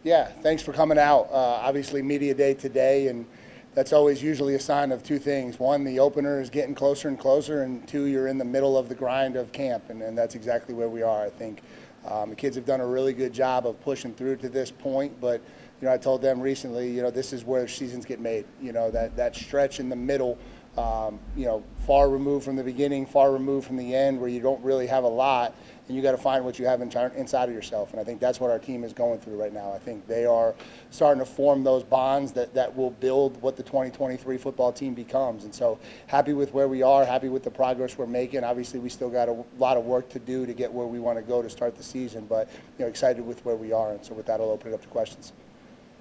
Yeah, thanks for coming out. Obviously, media day today, and that's always usually a sign of two things. One, the opener is getting closer and closer, and two, you're in the middle of the grind of camp, and that's exactly where we are. I think the kids have done a really good job of pushing through to this point, but I told them recently, this is where seasons get made. That stretch in the middle, far removed from the beginning, far removed from the end, where you don't really have a lot, and you got to find what you have inside of yourself. And I think that's what our team is going through right now. I think they are starting to form those bonds that will build what the 2023 football team becomes. And so happy with where we are, happy with the progress we're making. Obviously, we still got a lot of work to do to get where we want to go to start the season, but excited with where we are. And so with that, I'll open it up to questions.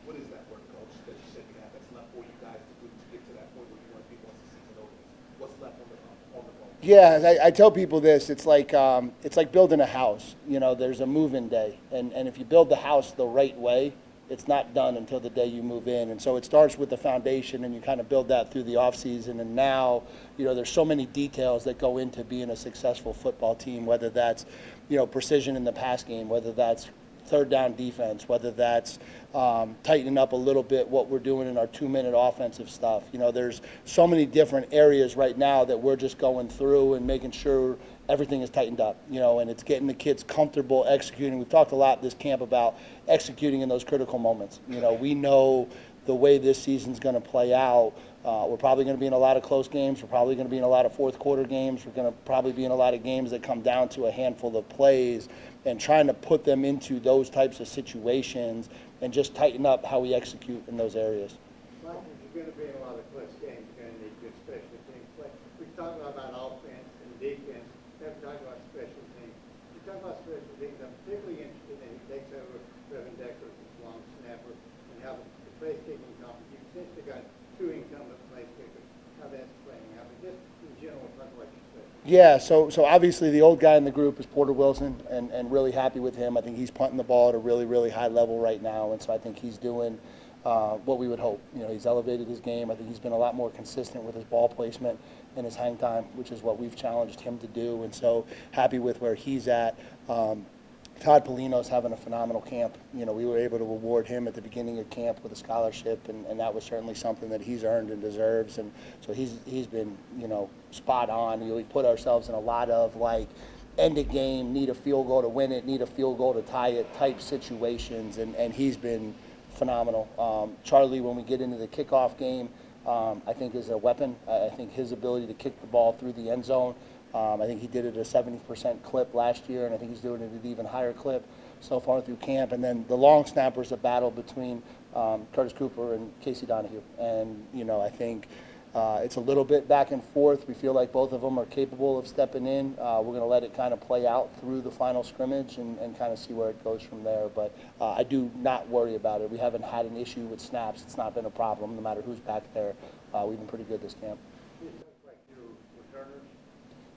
What is that work, Coach, that you said you have that's left for you guys to do to get to that point where you want to be once the season opens? What's left on the ball? Yeah, I tell people this. It's like building a house. There's a move-in day, and if you build the house the right way, it's not done until the day you move in. And so it starts with the foundation, and you kind of build that through the off season. And now, there's so many details that go into being a successful football team. Whether that's, precision in the pass game, whether that's third down defense, whether that's tightening up a little bit what we're doing in our 2-minute offensive stuff. There's so many different areas right now that we're just going through and making sure everything is tightened up, and it's getting the kids comfortable executing. We've talked a lot this camp about executing in those critical moments. We know the way this season's going to play out. We're probably going to be in a lot of close games. We're probably going to be in a lot of fourth quarter games. We're going to probably be in a lot of games that come down to a handful of plays, and trying to put them into those types of situations and just tighten up how we execute in those areas. Mike, you're going to be in a lot of close games. You're going to need good special teams. But we talk about offense and defense. We haven't talked about special teams. You talk about special teams. I'm particularly interested in who takes over Reverend Decker's long snapper and how the place kicking conference. You've essentially got two incumbent place kickers. How that's playing out. But just in general, talk about your special. Yeah, so obviously the old guy in the group is Porter Wilson, and really happy with him. I think he's punting the ball at a really, really high level right now, and so I think he's doing what we would hope. He's elevated his game. I think he's been a lot more consistent with his ball placement and his hang time, which is what we've challenged him to do, and so happy with where he's at. Todd Polino's having a phenomenal camp. We were able to award him at the beginning of camp with a scholarship, and that was certainly something that he's earned and deserves. And so he's been, spot on. We put ourselves in a lot of end of game, need a field goal to win it, need a field goal to tie it type situations, and he's been phenomenal. Charlie, when we get into the kickoff game, I think is a weapon. I think his ability to kick the ball through the end zone, I think he did it at a 70% clip last year, and I think he's doing it at an even higher clip so far through camp. And then the long snapper is a battle between Curtis Cooper and Casey Donahue. And, I think it's a little bit back and forth. We feel like both of them are capable of stepping in. We're going to let it kind of play out through the final scrimmage and kind of see where it goes from there. But I do not worry about it. We haven't had an issue with snaps. It's not been a problem, no matter who's back there. We've been pretty good this camp.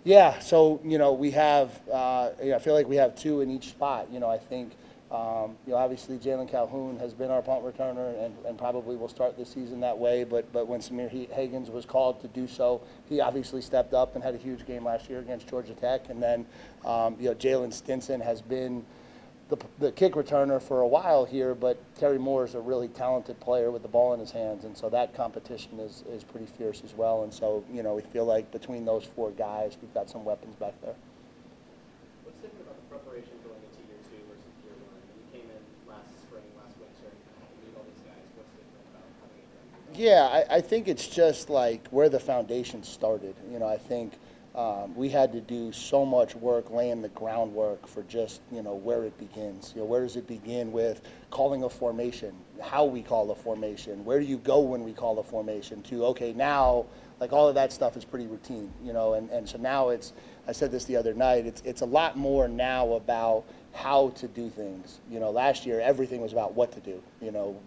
Yeah, so, we have, I feel like we have two in each spot. I think, obviously Jalen Calhoun has been our punt returner and probably will start this season that way. But when Samir Higgins was called to do so, he obviously stepped up and had a huge game last year against Georgia Tech. And then, Jalen Stinson has been the kick returner for a while here, but Terry Moore is a really talented player with the ball in his hands, and so that competition is pretty fierce as well. And so, we feel like between those four guys, we've got some weapons back there. What's different about the preparation going into year 2 versus year 1? You came in last winter, and meet all these guys. What's different about having it done? Yeah, I think it's just like where the foundation started. I think we had to do so much work laying the groundwork for just, where it begins. Where does it begin with calling a formation, how we call a formation, where do you go when we call a formation, to, okay, now, all of that stuff is pretty routine, and so now I said this the other night, it's a lot more now about how to do things. Last year everything was about what to do.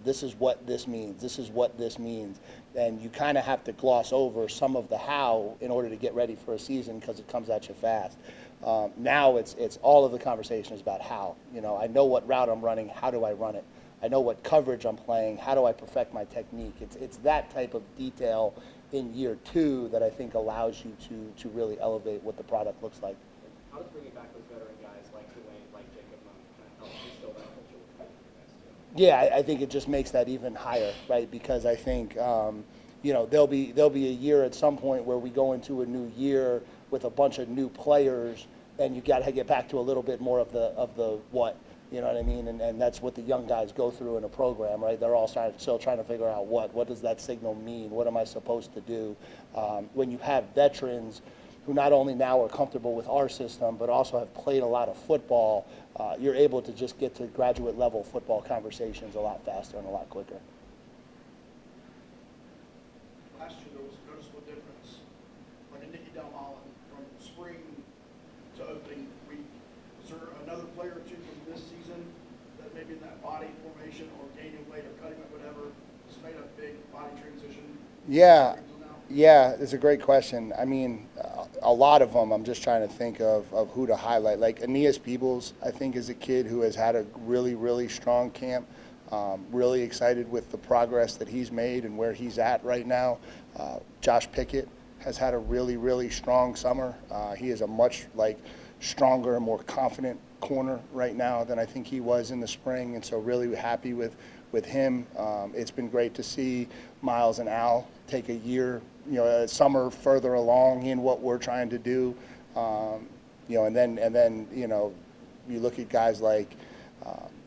This is what this means. This is what this means. And you kind of have to gloss over some of the how in order to get ready for a season because it comes at you fast. Now it's all of the conversation is about how. I know what route I'm running. How do I run it? I know what coverage I'm playing. How do I perfect my technique? It's that type of detail in year 2 that I think allows you to really elevate what the product looks like. How does bringing back those veteran guys like Dwayne, like Jacob, kind of help instill that culture with you guys too? Yeah, I think it just makes that even higher, right? Because I think, you know, there'll be a year at some point where we go into a new year with a bunch of new players, and you got to get back to a little bit more of the what, you know what I mean? And that's what the young guys go through in a program, right? They're all still trying to figure out what does that signal mean? What am I supposed to do? When you have veterans who not only now are comfortable with our system, but also have played a lot of football, you're able to just get to graduate level football conversations a lot faster and a lot quicker. Last year, there was a noticeable difference, like a Nicky Delmolin, from spring to opening week. Was there another player or two from this season that maybe in that body formation or gaining weight or cutting weight, whatever, has made a big body transition? Yeah, it's a great question. I mean, a lot of them, I'm just trying to think of who to highlight. Like Aeneas Peebles, I think, is a kid who has had a really, really strong camp. Really excited with the progress that he's made and where he's at right now. Josh Pickett has had a really, really strong summer. He is a much stronger and more confident corner right now than I think he was in the spring, and so really happy with him. It's been great to see Miles and Al take a year, a summer further along in what we're trying to do. And then you look at guys like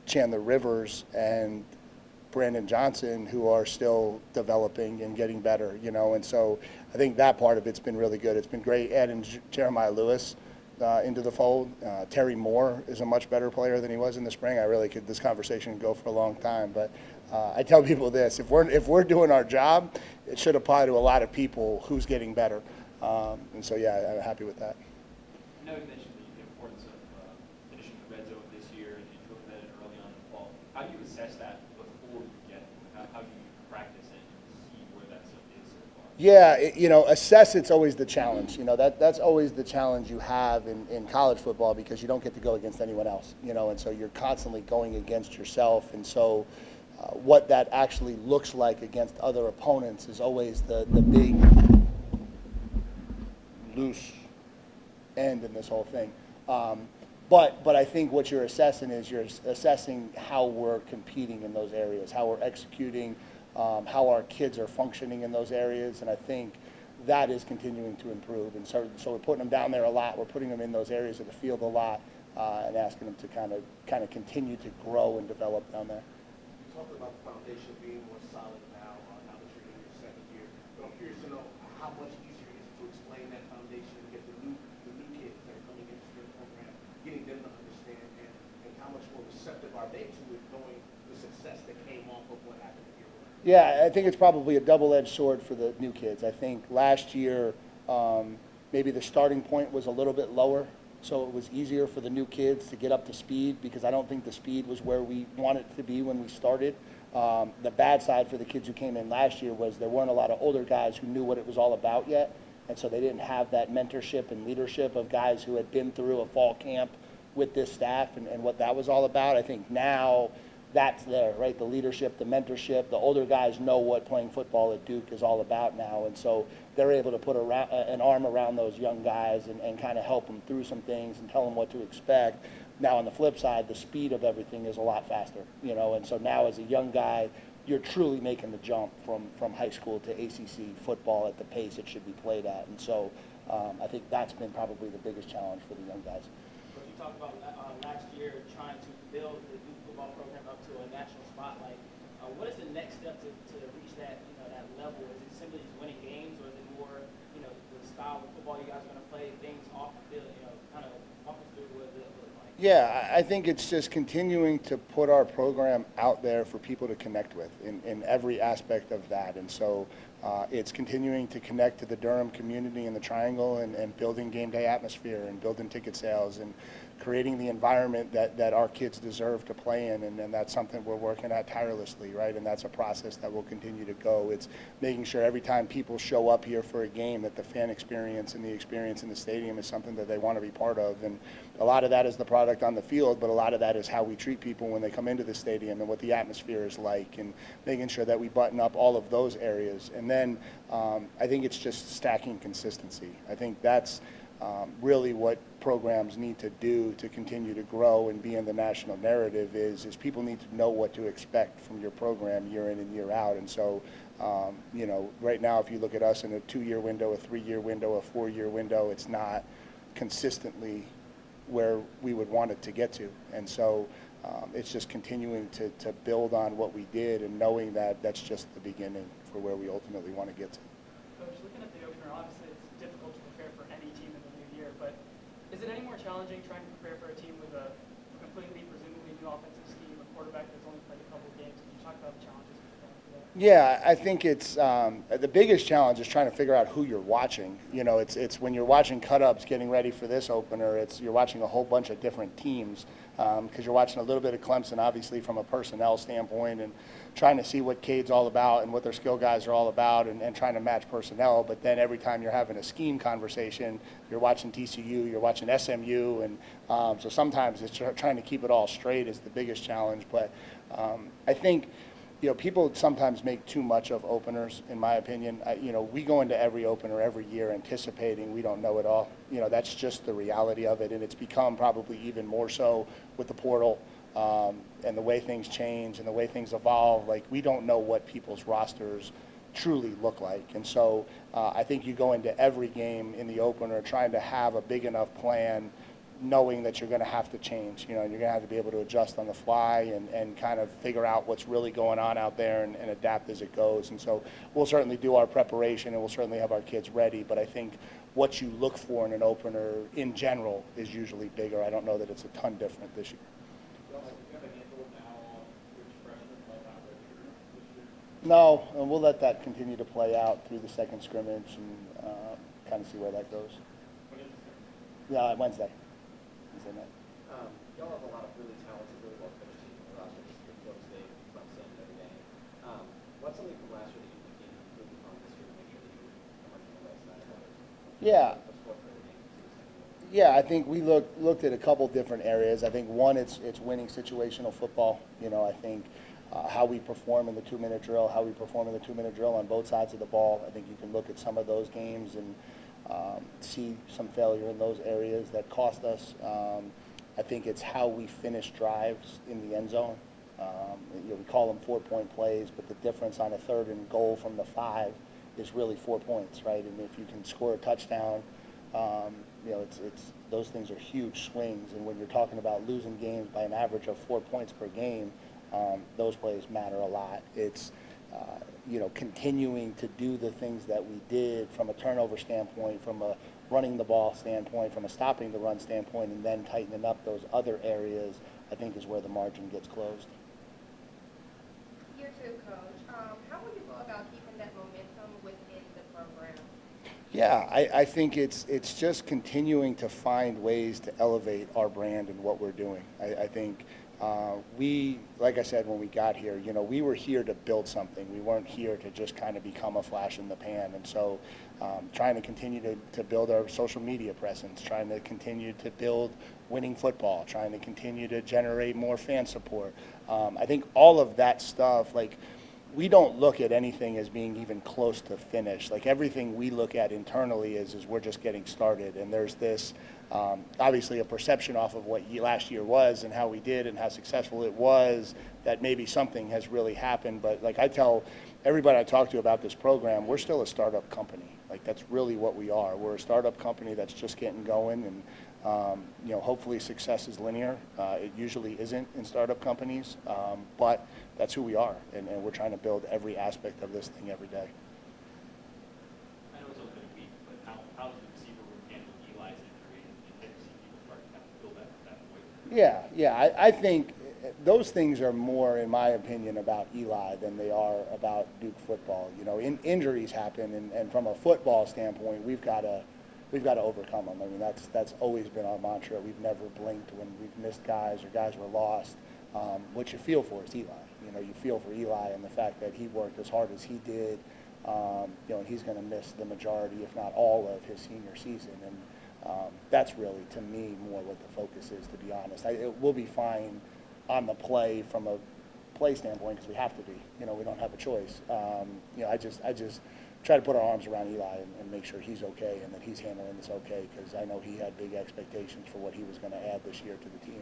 Chandler Rivers and Brandon Johnson, who are still developing and getting better, and so I think that part of it's been really good. It's been great adding Jeremiah Lewis into the fold. Terry Moore is a much better player than he was in the spring. This conversation could go for a long time, but I tell people this: if we're doing our job, it should apply to a lot of people who's getting better. And so yeah, I'm happy with that. I know you mentioned the importance of finishing the red zone this year, and you took that early on in the fall. How do you assess that before you get it? How do you practice it and see where that stuff is so far? Yeah, assess it's always the challenge. That's always the challenge you have in college football, because you don't get to go against anyone else, and so you're constantly going against yourself. And so what that actually looks like against other opponents is always the big loose end in this whole thing. But I think what you're assessing is you're assessing how we're competing in those areas, how we're executing, how our kids are functioning in those areas, and I think that is continuing to improve. And so we're putting them down there a lot. We're putting them in those areas of the field a lot, and asking them to kind of continue to grow and develop down there. You talked about the foundation being more solid now that you're in your second year. But I'm curious to know how much easier it is to explain that foundation and get the new kids that are coming into your program, getting them to understand, and how much more receptive are they to it, knowing the success that came off of what happened in year one? Yeah, I think it's probably a double-edged sword for the new kids. I think last year maybe the starting point was a little bit lower, so it was easier for the new kids to get up to speed, because I don't think the speed was where we wanted it to be when we started. The bad side for the kids who came in last year was there weren't a lot of older guys who knew what it was all about yet, and so they didn't have that mentorship and leadership of guys who had been through a fall camp with this staff and what that was all about. I think now that's there, right? The leadership, the mentorship, the older guys know what playing football at Duke is all about now, and so they're able to put an arm around those young guys and kind of help them through some things and tell them what to expect. Now on the flip side, the speed of everything is a lot faster, and so now as a young guy, you're truly making the jump from high school to ACC football at the pace it should be played at, and so I think that's been probably the biggest challenge for the young guys. But you talked about last year trying to build the Duke football program up to a national spotlight. What is the next step to reach that that level? Is it simply just winning games, or is it more the style of football you guys are going to play, things off the field? Kind of walk us through what it looks like. Yeah, I think it's just continuing to put our program out there for people to connect with in every aspect of that. And so it's continuing to connect to the Durham community in the Triangle and building game day atmosphere and building ticket sales and creating the environment that our kids deserve to play in. And that's something we're working at tirelessly, right? And that's a process that will continue to go. It's making sure every time people show up here for a game that the fan experience and the experience in the stadium is something that they want to be part of. And a lot of that is the product on the field, but a lot of that is how we treat people when they come into the stadium and what the atmosphere is like, and making sure that we button up all of those areas. And then I think it's just stacking consistency. I think that's really what programs need to do to continue to grow and be in the national narrative is people need to know what to expect from your program year in and year out. And so, you know, right now, if you look at us in a 2-year window, a 3-year window, a 4-year window, it's not consistently where we would want it to get to. And so it's just continuing to build on what we did and knowing that that's just the beginning for where we ultimately want to get to. Coach, looking at the opener, obviously it's difficult to prepare for any team in the new year, but is it any more challenging trying to prepare for a team with a completely, presumably new offensive scheme, a quarterback that's only played a couple of games? Can you talk about the challenges for that? Yeah, I think it's the biggest challenge is trying to figure out who you're watching. You know, it's when you're watching cut-ups getting ready for this opener, you're watching a whole bunch of different teams because you're watching a little bit of Clemson, obviously, from a personnel standpoint and trying to see what Cade's all about and what their skill guys are all about and trying to match personnel. But then every time you're having a scheme conversation, you're watching TCU, you're watching SMU, and so sometimes it's trying to keep it all straight is the biggest challenge. But I think, you know, people sometimes make too much of openers, in my opinion. You know, we go into every opener every year anticipating we don't know it all. You know, that's just the reality of it, and it's become probably even more so with the portal and the way things change and the way things evolve. Like, we don't know what people's rosters truly look like. And so I think you go into every game in the opener trying to have a big enough plan, knowing that you're going to have to change, you know, and you're going to have to be able to adjust on the fly and kind of figure out what's really going on out there and adapt as it goes. And so we'll certainly do our preparation and we'll certainly have our kids ready, but I think what you look for in an opener in general is usually bigger. I don't know that it's a ton different this year. No, and we'll let that continue to play out through the second scrimmage and kind of see where that goes. Yeah, Wednesday. Wednesday night. Y'all have a lot of really talented, really well-coached teams in the roster this year. Florida State, Clemson, Notre Dame. What's something from last year that you think you can improve upon this year to make sure that you're coming from the right side of it? Yeah. What's for the game to the second year? Yeah, I think we looked at a couple different areas. I think one, it's winning situational football. You know, I think how we perform in the 2-minute drill, how we perform in the 2-minute drill on both sides of the ball. I think you can look at some of those games and see some failure in those areas that cost us. I think it's how we finish drives in the end zone. You know, we call them 4-point plays, but the difference on a 3rd and goal from the 5 is really 4 points, right? And if you can score a touchdown, you know, it's those things are huge swings. And when you're talking about losing games by an average of 4 points per game, those plays matter a lot. It's you know, continuing to do the things that we did from a turnover standpoint, from a running the ball standpoint, from a stopping the run standpoint, and then tightening up those other areas, I think is where the margin gets closed. Year 2, Coach. How will you go about keeping that momentum within the program? Yeah, I think it's just continuing to find ways to elevate our brand and what we're doing. I think we, like I said, when we got here, you know, we were here to build something. We weren't here to just kind of become a flash in the pan. And so trying to continue to build our social media presence, trying to continue to build winning football, trying to continue to generate more fan support. I think all of that stuff, like, we don't look at anything as being even close to finish. Like, everything we look at internally is we're just getting started. And there's this, obviously, a perception off of what last year was and how we did and how successful it was, that maybe something has really happened. But like I tell everybody I talk to about this program, we're still a startup company. Like, that's really what we are. We're a startup company that's just getting going, and you know, hopefully success is linear. It usually isn't in startup companies, but that's who we are, and we're trying to build every aspect of this thing every day. I know it's only been a week, but how's the receiver room handled Eli's injury, and get to see people start to kind of fill that void? Yeah. I think those things are more, in my opinion, about Eli than they are about Duke football. You know, injuries happen, and from a football standpoint, we've got to overcome them. I mean, that's always been our mantra. We've never blinked when we've missed guys or guys were lost. What you feel for is Eli. You know, you feel for Eli and the fact that he worked as hard as he did. You know, and he's going to miss the majority, if not all, of his senior season. And that's really, to me, more what the focus is, to be honest. We'll be fine on the play from a play standpoint because we have to be. You know, we don't have a choice. You know, I just try to put our arms around Eli and make sure he's okay and that he's handling this okay, because I know he had big expectations for what he was going to add this year to the team.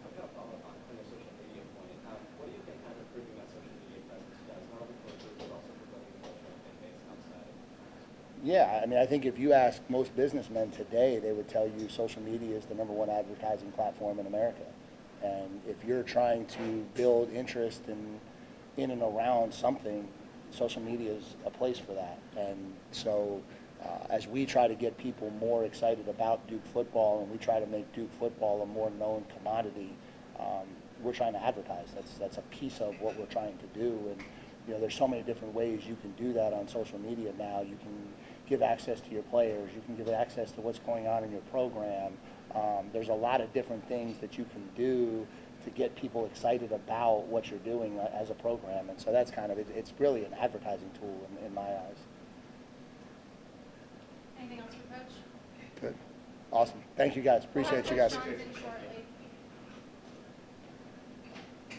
I'm going to follow up on your social media point. What do you think kind of improving that social media presence does, not only for the group, but also for building a culture and fan base outside? Yeah, I mean, I think if you ask most businessmen today, they would tell you social media is the #1 advertising platform in America. And if you're trying to build interest in and around something, social media is a place for that. And so as we try to get people more excited about Duke football and we try to make Duke football a more known commodity, we're trying to advertise. That's a piece of what we're trying to do. And you know, there's so many different ways you can do that on social media now. You can give access to your players. You can give access to what's going on in your program. There's a lot of different things that you can do to get people excited about what you're doing as a program. And so that's kind of, it's really an advertising tool in my eyes. Anything else for Coach? Good. Awesome. Thank you guys. Appreciate you guys. Coach Johnson shortly.